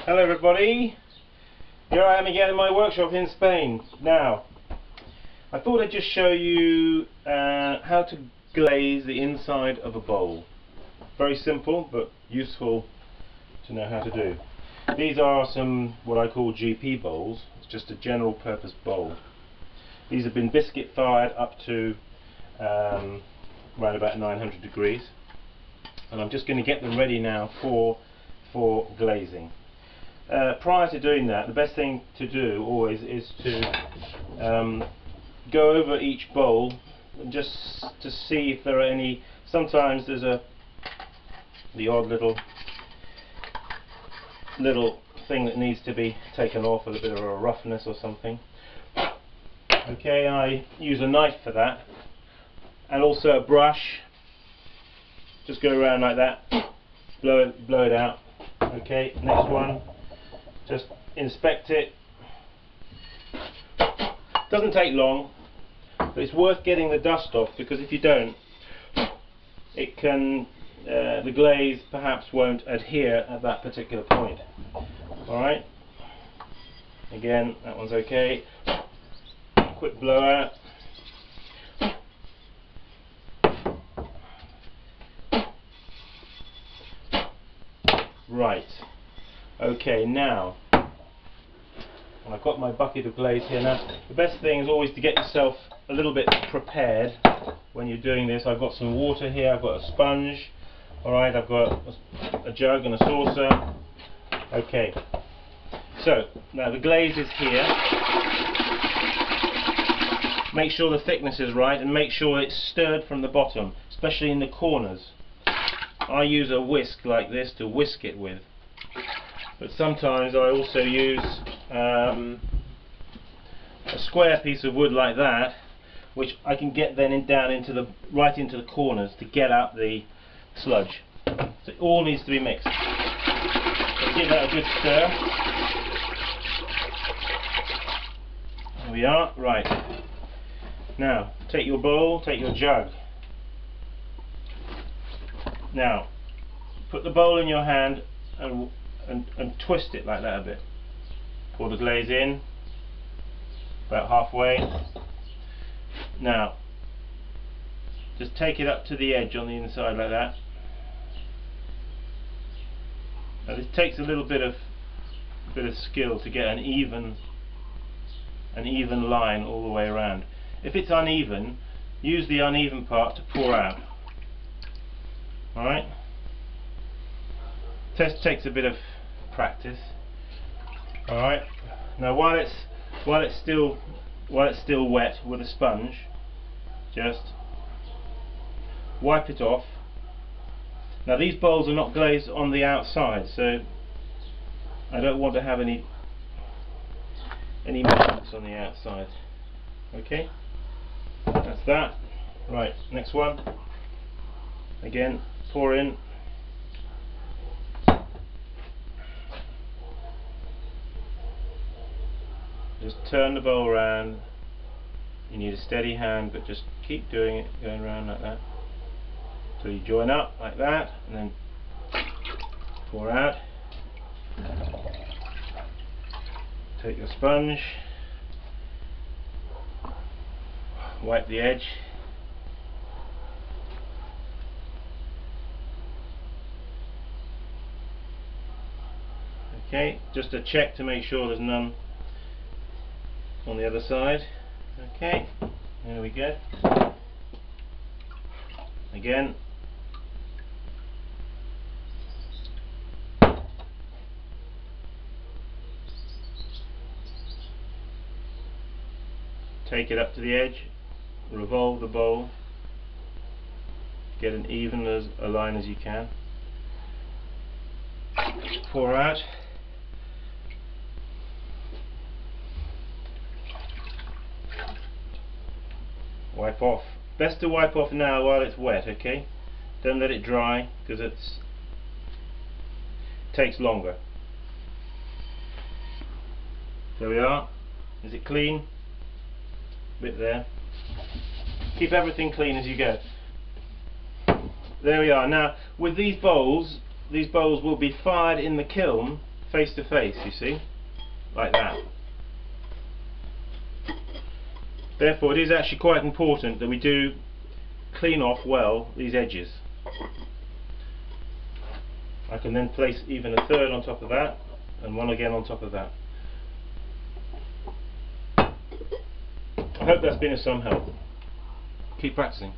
Hello everybody, here I am again in my workshop in Spain. Now, I thought I'd just show you how to glaze the inside of a bowl. Very simple but useful to know how to do. These are some what I call GP bowls. It's just a general purpose bowl. These have been biscuit fired up to around about 900 degrees, and I'm just going to get them ready now for glazing. Prior to doing that, the best thing to do always is to go over each bowl and just to see if there are any. Sometimes there's the odd little thing that needs to be taken off, a little bit of a roughness or something. Okay, I use a knife for that, and also a brush. Just go around like that, blow it out. Okay, next one. Just inspect it. Doesn't take long, but it's worth getting the dust off, because if you don't, it can the glaze perhaps won't adhere at that particular point. Alright, again, that one's okay. Quick blowout. Right, okay, now I've got my bucket of glaze here. Now the best thing is always to get yourself a little bit prepared when you're doing this. I've got some water here, I've got a sponge, alright, I've got a jug and a saucer. Okay, so now the glaze is here. Make sure the thickness is right, and make sure it's stirred from the bottom, especially in the corners. I use a whisk like this to whisk it with, but sometimes I also use a square piece of wood like that, which I can get then down into right into the corners to get out the sludge. So it all needs to be mixed. So give that a good stir. There we are. Right. Now take your bowl, take your jug. Now put the bowl in your hand and twist it like that a bit. Pour the glaze in about halfway. Now just take it up to the edge on the inside like that. Now this takes a little bit of skill to get an even line all the way around. If it's uneven, use the uneven part to pour out. Alright? Test takes a bit of practice. Alright? Now while it's still wet with a sponge, just wipe it off. Now these bowls are not glazed on the outside, so I don't want to have any marks on the outside. Okay? That's that. Right, next one. Again, pour in. Just turn the bowl around. You need a steady hand, but just keep doing it, going around like that till you join up like that, and then pour out. Take your sponge, wipe the edge. Okay, just a check to make sure there's none on the other side. Okay, there we go. Again, take it up to the edge, revolve the bowl, get an even a line as you can, pour out. Wipe off. Best to wipe off now while it's wet, okay? Don't let it dry, because it takes longer. There we are. Is it clean? Bit there. Keep everything clean as you go. There we are. Now with these bowls will be fired in the kiln face to face, you see, like that. Therefore it is actually quite important that we do clean off well these edges. I can then place even a third on top of that and one again on top of that. I hope that's been of some help. Keep practicing.